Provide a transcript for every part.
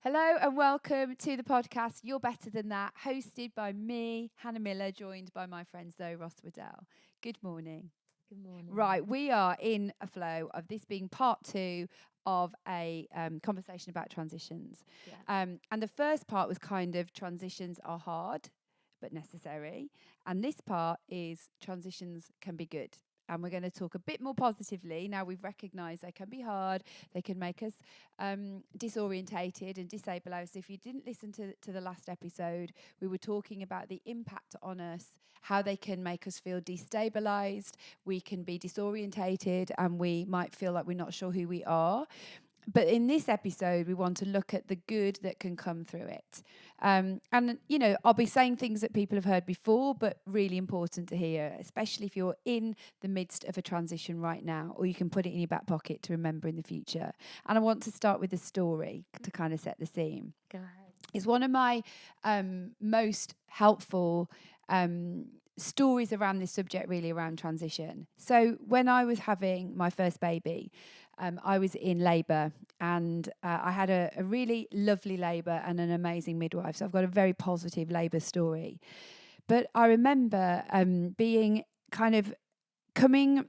Hello and welcome to the podcast You're Better Than That, hosted by me, Hannah Miller, joined by my friend Zoe Ross-Waddell. Good morning. Good morning. Right, we are in a flow of this being part 2 of a conversation about transitions. Yeah. And the first part was kind of transitions are hard but necessary. And this part is transitions can be good. And we're going to talk a bit more positively. Now we've recognised they can be hard, they can make us disorientated and disable us. If you didn't listen to the last episode, we were talking about the impact on us, how they can make us feel destabilised, we can be disorientated, and we might feel like we're not sure who we are. But in this episode, we want to look at the good that can come through it. And, you know, I'll be saying things that people have heard before, but really important to hear, especially if you're in the midst of a transition right now, or you can put it in your back pocket to remember in the future. And I want to start with a story to kind of set the scene. Go ahead. It's one of my most helpful stories around this subject, really around transition. So when I was having my first baby, I was in labour, and I had a really lovely labour and an amazing midwife. So I've got a very positive labour story. But I remember being kind of coming,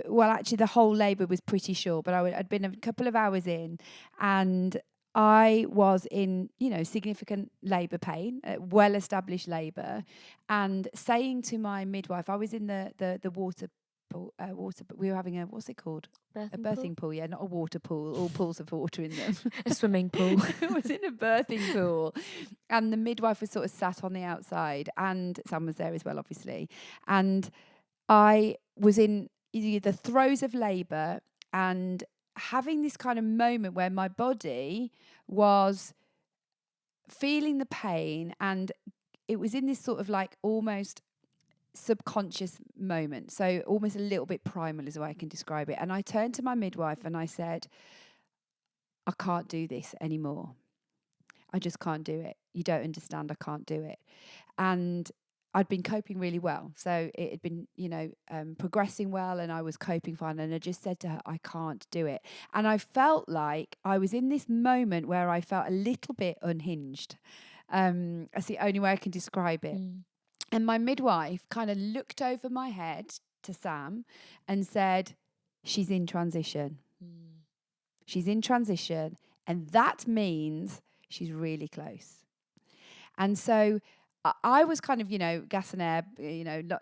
well, actually the whole labour was pretty short, but I'd been a couple of hours in, and I was in, significant labour pain, well-established labour, and saying to my midwife, I was in the water pool, we were having what's it called? A birthing pool, yeah, not a water pool, all pools of water in them. A swimming pool. I was in a birthing pool, and the midwife was sort of sat on the outside, and Sam was there as well, obviously, and I was in the throes of labour and having this kind of moment where my body was feeling the pain, and it was in this sort of like almost subconscious moment, so almost a little bit primal is the way I can describe it. And I turned to my midwife and I said, I can't do this anymore. I just can't do it. You don't understand. I can't do it. And I'd been coping really well. So it had been, progressing well, and I was coping fine. And I just said to her, I can't do it. And I felt like I was in this moment where I felt a little bit unhinged. That's the only way I can describe it. And my midwife kind of looked over my head to Sam and said, she's in transition. She's in transition. And that means she's really close. And so I was kind of, gas and air,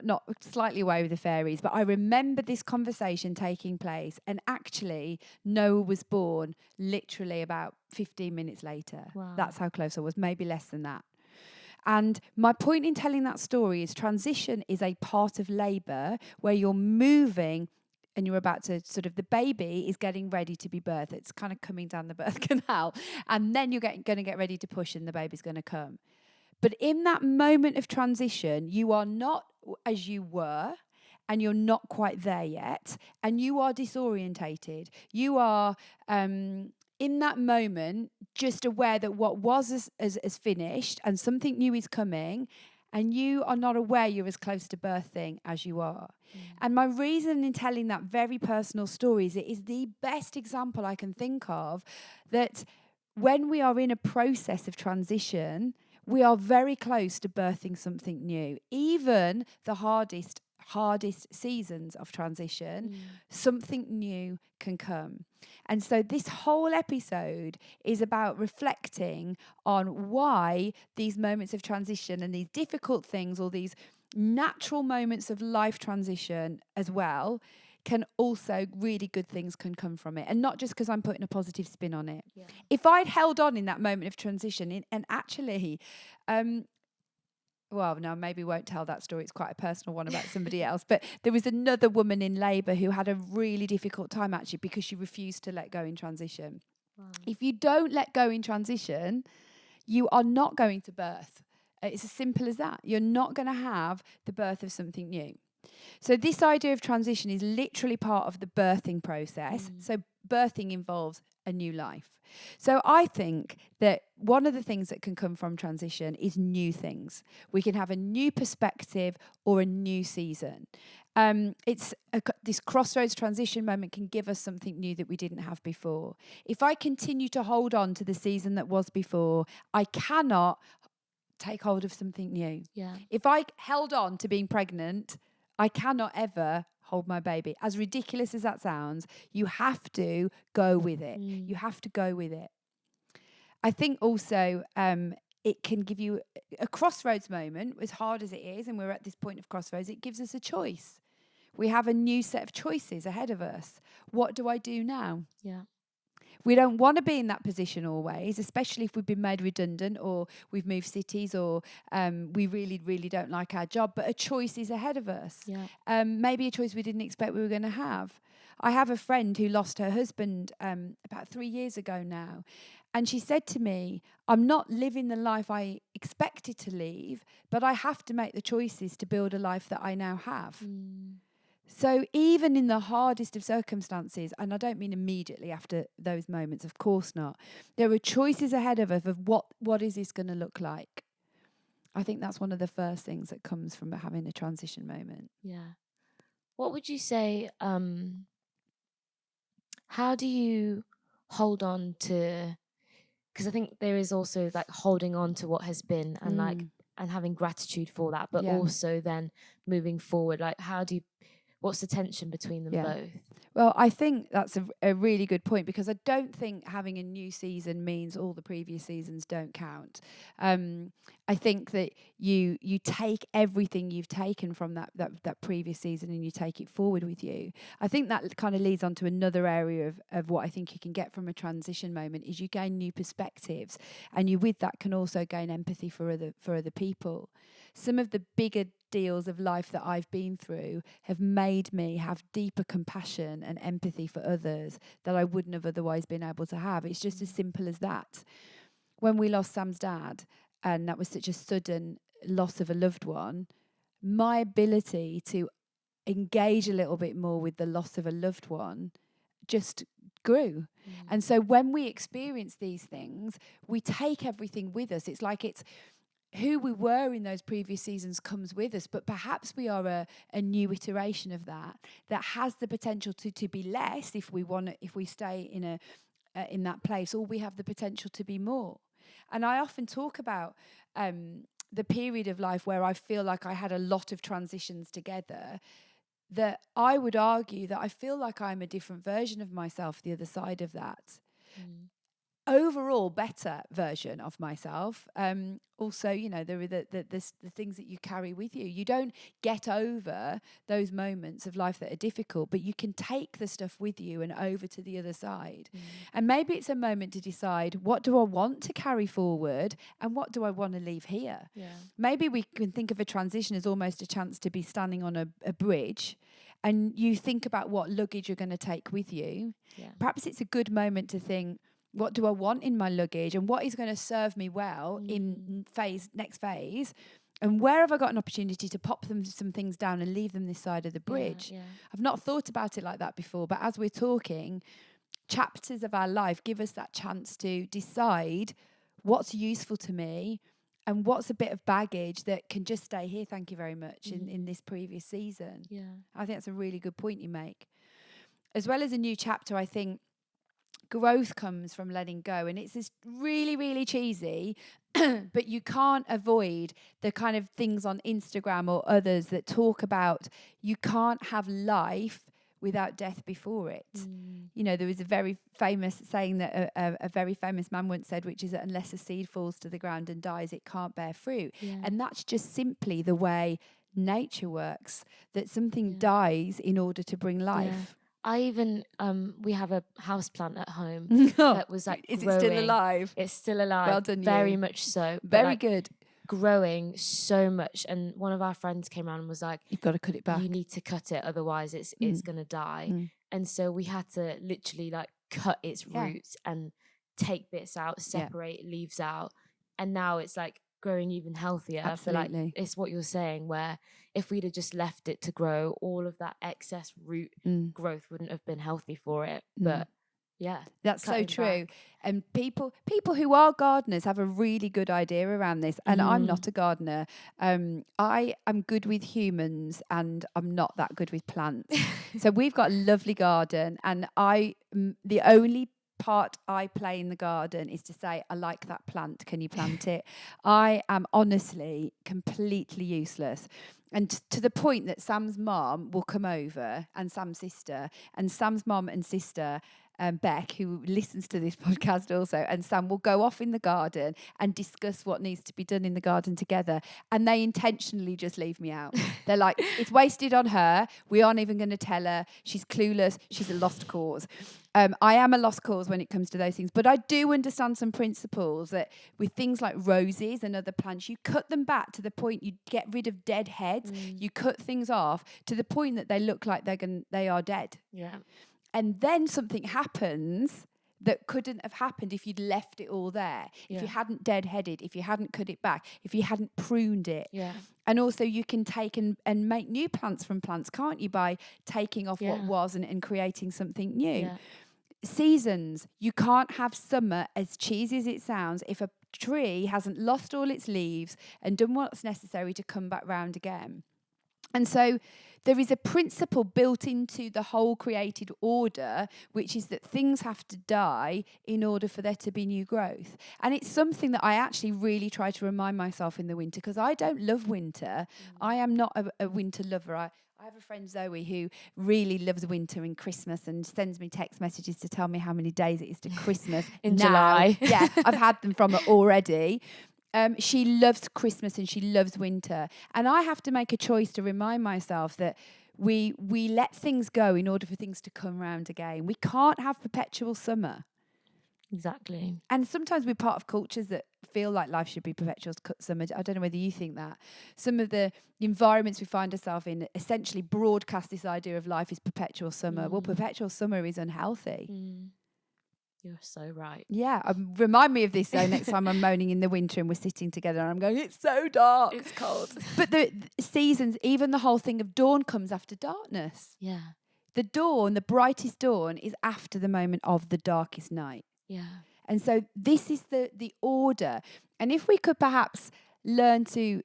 not slightly away with the fairies, but I remember this conversation taking place, and actually Noah was born literally about 15 minutes later. Wow. That's how close I was, maybe less than that. And my point in telling that story is transition is a part of labour where you're moving and you're about to the baby is getting ready to be birthed. It's kind of coming down the birth canal, and then you're going to get ready to push and the baby's going to come. But in that moment of transition, you are not as you were, and you're not quite there yet, and you are disorientated. You are, in that moment, just aware that what was as finished and something new is coming, and you are not aware you're as close to birthing as you are. And my reason in telling that very personal story is it is the best example I can think of that when we are in a process of transition, we are very close to birthing something new. Even the hardest seasons of transition, something new can come. And so this whole episode is about reflecting on why these moments of transition and these difficult things, or these natural moments of life transition as well, can also really good things can come from it. And not just because I'm putting a positive spin on it. Yeah. If I'd held on in that moment of transition and actually, well, no, maybe won't tell that story. It's quite a personal one about somebody else. But there was another woman in labour who had a really difficult time actually because she refused to let go in transition. Wow. If you don't let go in transition, you are not going to birth. It's as simple as that. You're not going to have the birth of something new. So this idea of transition is literally part of the birthing process. So birthing involves a new life. So I think that one of the things that can come from transition is new things. We can have a new perspective or a new season. This crossroads transition moment can give us something new that we didn't have before. If I continue to hold on to the season that was before, I cannot take hold of something new. Yeah. If I held on to being pregnant, I cannot ever hold my baby. As ridiculous as that sounds, you have to go with it. You have to go with it. I think also it can give you a crossroads moment, as hard as it is, and we're at this point of crossroads, it gives us a choice. We have a new set of choices ahead of us. What do I do now? Yeah. We don't want to be in that position always, especially if we've been made redundant or we've moved cities or we really, really don't like our job. But a choice is ahead of us. Yeah. Maybe a choice we didn't expect we were going to have. I have a friend who lost her husband about 3 years ago now. And she said to me, I'm not living the life I expected to live, but I have to make the choices to build a life that I now have. So even in the hardest of circumstances, and I don't mean immediately after those moments, of course not, there are choices ahead of us of what is this going to look like. I think that's one of the first things that comes from having a transition moment. Yeah. What would you say, how do you hold on to, because I think there is also like holding on to what has been and like, and having gratitude for that, but also then moving forward, like what's the tension between them both? Well, I think that's a really good point, because I don't think having a new season means all the previous seasons don't count. I think that you take everything you've taken from that previous season and you take it forward with you. I think that kind of leads on to another area of what I think you can get from a transition moment is you gain new perspectives, and you with that can also gain empathy for other people. Some of the bigger deals of life that I've been through have made me have deeper compassion and empathy for others that I wouldn't have otherwise been able to have. It's just as simple as that. When we lost Sam's dad, and that was such a sudden loss of a loved one, my ability to engage a little bit more with the loss of a loved one just grew. And so when we experience these things, we take everything with us. It's like it's who we were in those previous seasons comes with us, but perhaps we are a new iteration of that has the potential to be less if we stay in that place, or we have the potential to be more. And I often talk about the period of life where I feel like I had a lot of transitions together, that I would argue that I feel like I'm a different version of myself the other side of that. Overall better version of myself. Also, there are the things that you carry with you. You don't get over those moments of life that are difficult, but you can take the stuff with you and over to the other side. And maybe it's a moment to decide, what do I want to carry forward and what do I want to leave here? Maybe we can think of a transition as almost a chance to be standing on a bridge, and you think about what luggage you're going to take with you. Perhaps it's a good moment to think, what do I want in my luggage, and what is going to serve me well in next phase, and where have I got an opportunity to pop some things down and leave them this side of the bridge? I've not thought about it like that before, but as we're talking, chapters of our life give us that chance to decide what's useful to me and what's a bit of baggage that can just stay here, thank you very much, in this previous season. I think that's a really good point you make. As well as a new chapter, I think growth comes from letting go, and it's this really, really cheesy, but you can't avoid the kind of things on Instagram or others that talk about you can't have life without death before it. There was a very famous saying that a very famous man once said, which is that unless a seed falls to the ground and dies, it can't bear fruit. And that's just simply the way nature works, that something dies in order to bring life. I even we have a house plant at home that was like is growing. It still alive? It's still alive. Well done, very you. much so. Very good. Growing so much, and one of our friends came around and was like, "You've got to cut it back. You need to cut it, otherwise it's gonna die." And so we had to literally like cut its roots and take bits out, separate leaves out, and now it's like growing even healthier. Absolutely. But like, it's what you're saying, where if we'd have just left it to grow, all of that excess root growth wouldn't have been healthy for it. But Yeah. That's so Cutting true. back. And people who are gardeners have a really good idea around this. And I'm not a gardener. I am good with humans and I'm not that good with plants. So we've got a lovely garden, and the only part I play in the garden is to say, I like that plant. Can you plant it? I am honestly completely useless. And to the point that Sam's mom will come over, and Sam's sister, and Sam's mom and sister, Beck, who listens to this podcast also, and Sam will go off in the garden and discuss what needs to be done in the garden together. And they intentionally just leave me out. They're like, it's wasted on her. We aren't even going to tell her. She's clueless. She's a lost cause. I am a lost cause when it comes to those things. But I do understand some principles that with things like roses and other plants, you cut them back to the point you get rid of dead heads. You cut things off to the point that they look like they are dead. Yeah. And then something happens that couldn't have happened if you'd left it all there, if you hadn't deadheaded, if you hadn't cut it back, if you hadn't pruned it. Yeah. And also you can take and make new plants from plants, can't you, by taking off what was and creating something new. Yeah. Seasons. You can't have summer, as cheesy as it sounds, if a tree hasn't lost all its leaves and done what's necessary to come back round again. And so there is a principle built into the whole created order, which is that things have to die in order for there to be new growth. And it's something that I actually really try to remind myself in the winter, because I don't love winter. I am not a winter lover. I have a friend, Zoe, who really loves winter and Christmas and sends me text messages to tell me how many days it is to Christmas. In July. Yeah, I've had them from her already. She loves Christmas and she loves winter. And I have to make a choice to remind myself that we let things go in order for things to come round again. We can't have perpetual summer. Exactly. And sometimes we're part of cultures that feel like life should be perpetual summer. I don't know whether you think that. Some of the environments we find ourselves in essentially broadcast this idea of life is perpetual summer. Well, perpetual summer is unhealthy. You're so right. Yeah, remind me of this though next time I'm moaning in the winter and we're sitting together and I'm going, it's so dark. It's cold. But the seasons, even the whole thing of dawn comes after darkness. Yeah. The dawn, the brightest dawn, is after the moment of the darkest night. Yeah. And so this is the order. And if we could perhaps learn to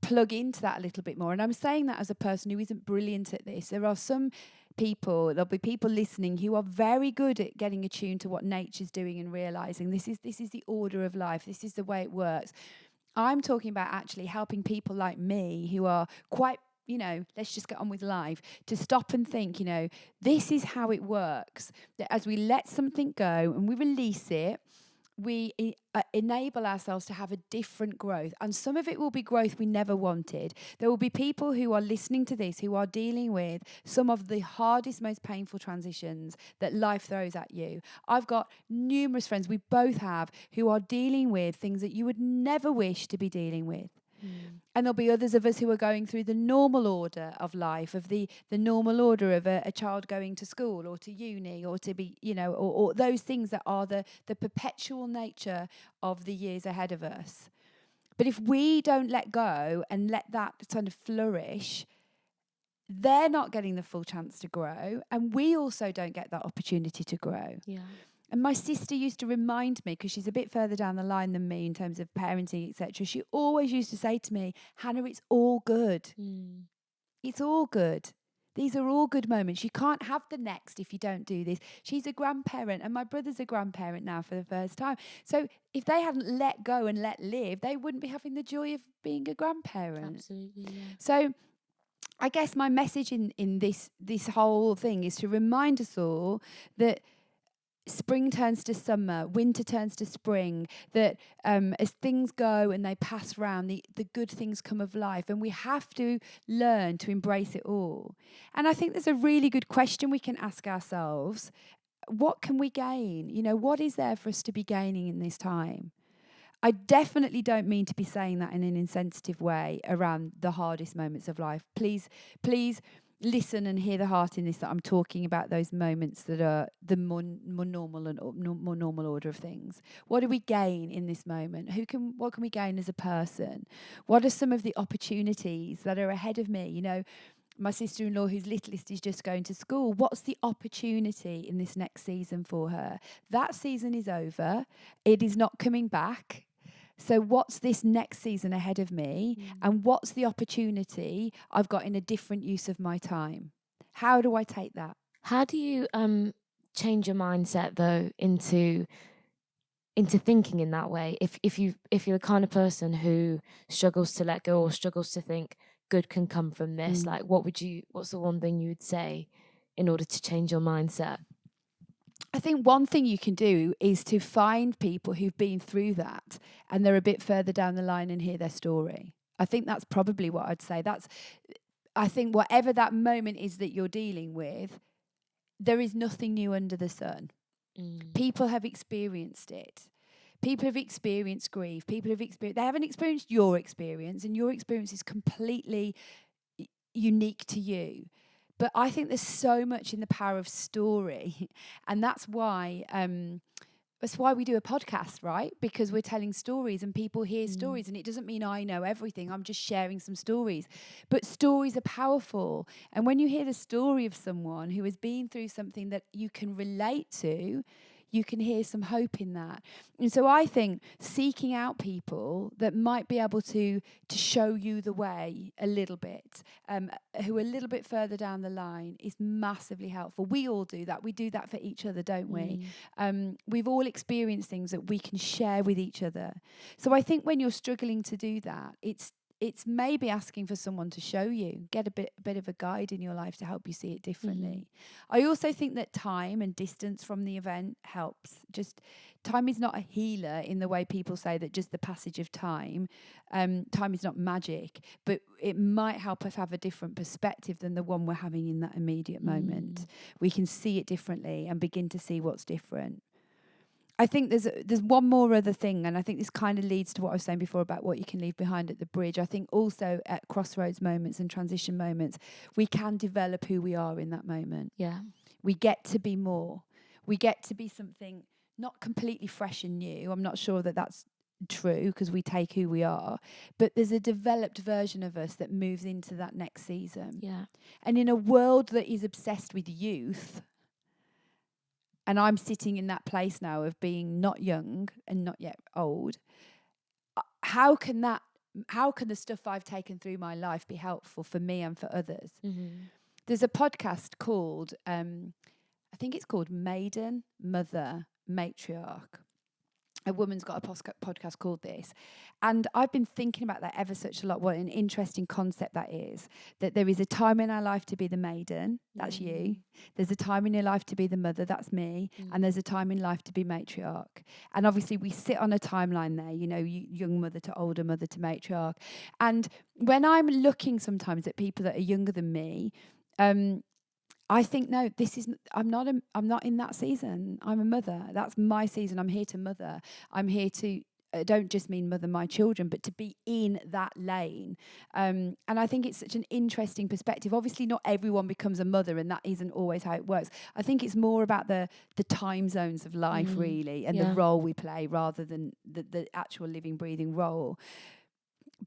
plug into that a little bit more, and I'm saying that as a person who isn't brilliant at this, there are some people, there'll be people listening who are very good at getting attuned to what nature's doing and realizing this is the order of life, this is the way it works. I'm talking about actually helping people like me who are quite, let's just get on with life, to stop and think, this is how it works, that as we let something go and we release it, we enable ourselves to have a different growth. And some of it will be growth we never wanted. There will be people who are listening to this who are dealing with some of the hardest, most painful transitions that life throws at you. I've got numerous friends, we both have, who are dealing with things that you would never wish to be dealing with. And there'll be others of us who are going through the normal order of life, of the normal order of a child going to school or to uni or to be, or those things that are the perpetual nature of the years ahead of us. But if we don't let go and let that kind of flourish, they're not getting the full chance to grow. And we also don't get that opportunity to grow. Yeah. And my sister used to remind me, because she's a bit further down the line than me in terms of parenting, etc. She always used to say to me, Hannah, it's all good. It's all good. These are all good moments. You can't have the next if you don't do this. She's a grandparent and my brother's a grandparent now for the first time. So if they hadn't let go and let live, they wouldn't be having the joy of being a grandparent. Absolutely, yeah. So I guess my message in this whole thing is to remind us all that spring turns to summer, winter turns to spring, that as things go and they pass round, the good things come of life, and we have to learn to embrace it all. And I think there's a really good question we can ask ourselves. What can we gain? What is there for us to be gaining in this time? I definitely don't mean to be saying that in an insensitive way around the hardest moments of life. Please listen and hear the heart in this, that I'm talking about those moments that are the more normal and more normal order of things. What do we gain in this moment? What can we gain as a person? What are some of the opportunities that are ahead of me? my sister-in-law whose littlest is just going to school. What's the opportunity in this next season for her? That season is over. It is not coming back. So what's this next season ahead of me? And what's the opportunity I've got in a different use of my time? How do I take that? How do you change your mindset though into thinking in that way? If you're the kind of person who struggles to let go or struggles to think good can come from this, like what's the one thing you would say in order to change your mindset? I think one thing you can do is to find people who've been through that and they're a bit further down the line and hear their story. I think that's probably what I'd say. I think whatever that moment is that you're dealing with, there is nothing new under the sun. People have experienced it. People have experienced grief. They haven't experienced your experience, and your experience is completely unique to you. But I think there's so much in the power of story, and that's why we do a podcast, right? Because we're telling stories and people hear stories, and it doesn't mean I know everything. I'm just sharing some stories. But stories are powerful. And when you hear the story of someone who has been through something that you can relate to, you can hear some hope in that. And so I think seeking out people that might be able to show you the way a little bit, who are a little bit further down the line, is massively helpful. We all do that. We do that for each other, don't we? We've all experienced things that we can share with each other. So I think when you're struggling to do that, it's maybe asking for someone to show you, get a bit of a guide in your life to help you see it differently. I also think that time and distance from the event helps. Just time is not a healer in the way people say that just the passage of time. Time is not magic, but it might help us have a different perspective than the one we're having in that immediate moment. We can see it differently and begin to see what's different. I think there's one more other thing, and I think this kind of leads to what I was saying before about what you can leave behind at the bridge. I think also at crossroads moments and transition moments, we can develop who we are in that moment. Yeah. We get to be more. We get to be something not completely fresh and new. I'm not sure that that's true because we take who we are, but there's a developed version of us that moves into that next season. Yeah. And in a world that is obsessed with youth, and I'm sitting in that place now of being not young and not yet old, how can the stuff I've taken through my life be helpful for me and for others? There's a podcast called, I think it's called Maiden, Mother, Matriarch. A woman's got a podcast called this. And I've been thinking about that ever such a lot. What an interesting concept that is. That there is a time in our life to be the maiden. That's you. There's a time in your life to be the mother. That's me. And there's a time in life to be matriarch. And obviously we sit on a timeline there, you know, young mother to older mother to matriarch. And when I'm looking sometimes at people that are younger than me, I think, no, I'm not in that season. I'm a mother. That's my season. I'm here to mother. I'm here to, don't just mean mother my children, but to be in that lane. And I think it's such an interesting perspective. Obviously, not everyone becomes a mother, and that isn't always how it works. I think it's more about the time zones of life, really, and the role we play rather than the actual living, breathing role.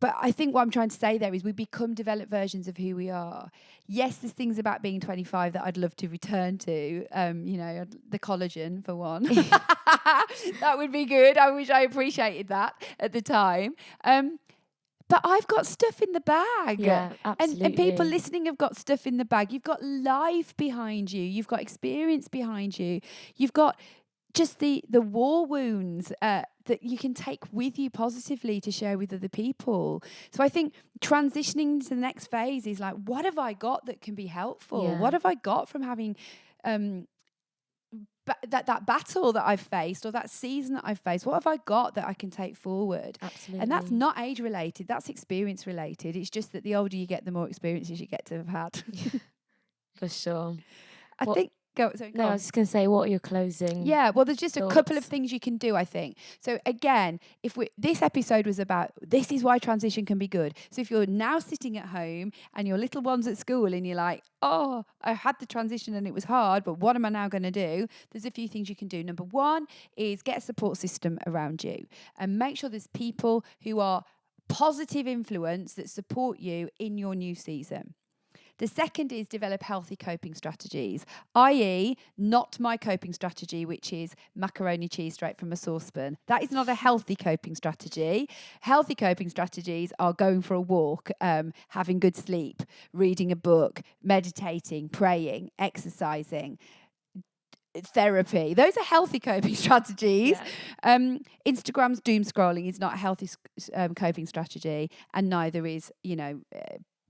But I think what I'm trying to say there is we become developed versions of who we are. Yes, there's things about being 25 that I'd love to return to. You know, the collagen, for one. That would be good. I wish I appreciated that at the time. But I've got stuff in the bag. Yeah, absolutely. And people listening have got stuff in the bag. You've got life behind you. You've got experience behind you. You've got just the war wounds that you can take with you positively to share with other people. So I think transitioning to the next phase is like, what have I got that can be helpful? Yeah. What have I got from having that battle that I've faced or that season that I've faced? What have I got that I can take forward? Absolutely. And that's not age related, that's experience related. It's just that the older you get, the more experiences you get to have had. For sure. I think I was just going to say, what are your closing? Yeah, well, there's just thoughts? a couple of things you can do, I think. So again, this episode was about, this is why transition can be good. So if you're now sitting at home and your little one's at school and you're like, oh, I had the transition and it was hard, but what am I now going to do? There's a few things you can do. Number one is get a support system around you and make sure there's people who are positive influence that support you in your new season. The second is develop healthy coping strategies, i.e., not my coping strategy, which is macaroni cheese straight from a saucepan. That is not a healthy coping strategy. Healthy coping strategies are going for a walk, having good sleep, reading a book, meditating, praying, exercising, therapy. Those are healthy coping strategies. Yeah. Instagram's doom scrolling is not a healthy coping strategy, and neither is,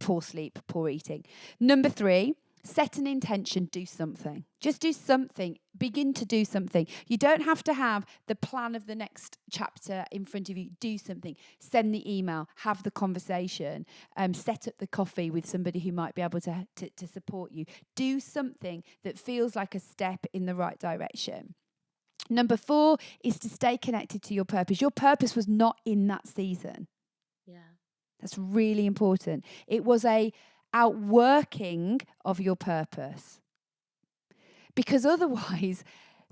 poor sleep, poor eating. Number 3, set an intention, do something. Just do something. Begin to do something. You don't have to have the plan of the next chapter in front of you. Do something. Send the email, have the conversation, set up the coffee with somebody who might be able to support you. Do something that feels like a step in the right direction. Number 4 is to stay connected to your purpose. Your purpose was not in that season. Yeah. That's really important. It was a outworking of your purpose. Because otherwise,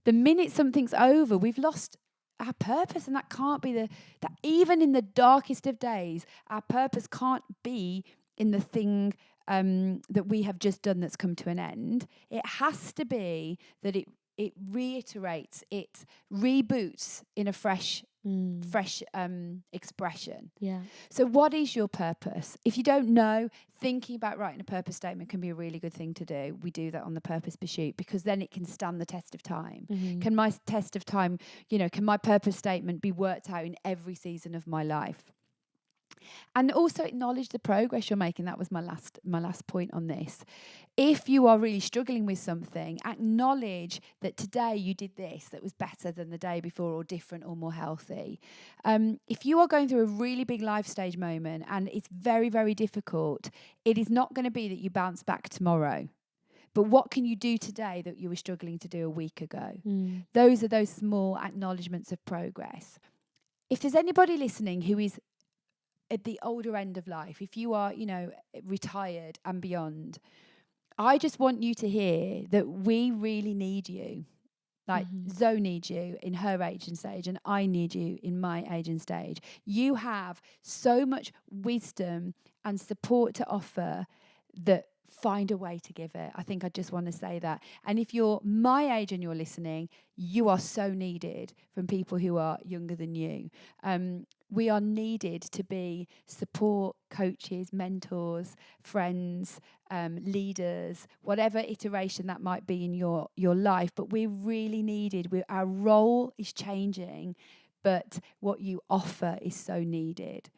the minute something's over, we've lost our purpose, and that can't be that even in the darkest of days, our purpose can't be in the thing that we have just done that's come to an end. It has to be that it reiterates, it reboots in a fresh expression. Yeah. So what is your purpose? If you don't know, thinking about writing a purpose statement can be a really good thing to do. We do that on the Purpose Pursuit because then it can stand the test of time. Mm-hmm. Can my test of time, can my purpose statement be worked out in every season of my life? And also acknowledge the progress you're making. That was my last point on this. If you are really struggling with something, acknowledge that today you did this that was better than the day before, or different, or more healthy. If you are going through a really big life stage moment and it's very, very difficult, it is not going to be that you bounce back tomorrow. But what can you do today that you were struggling to do a week ago? Those are those small acknowledgements of progress. If there's anybody listening who is at the older end of life, if you are, retired and beyond, I just want you to hear that we really need you. Like Zoe needs you in her age and stage, and I need you in my age and stage. You have so much wisdom and support to offer that find a way to give it. I think I just want to say that. And if you're my age and you're listening, you are so needed from people who are younger than you. We are needed to be support, coaches, mentors, friends, leaders, whatever iteration that might be in your life. But we're really needed. Our role is changing, but what you offer is so needed.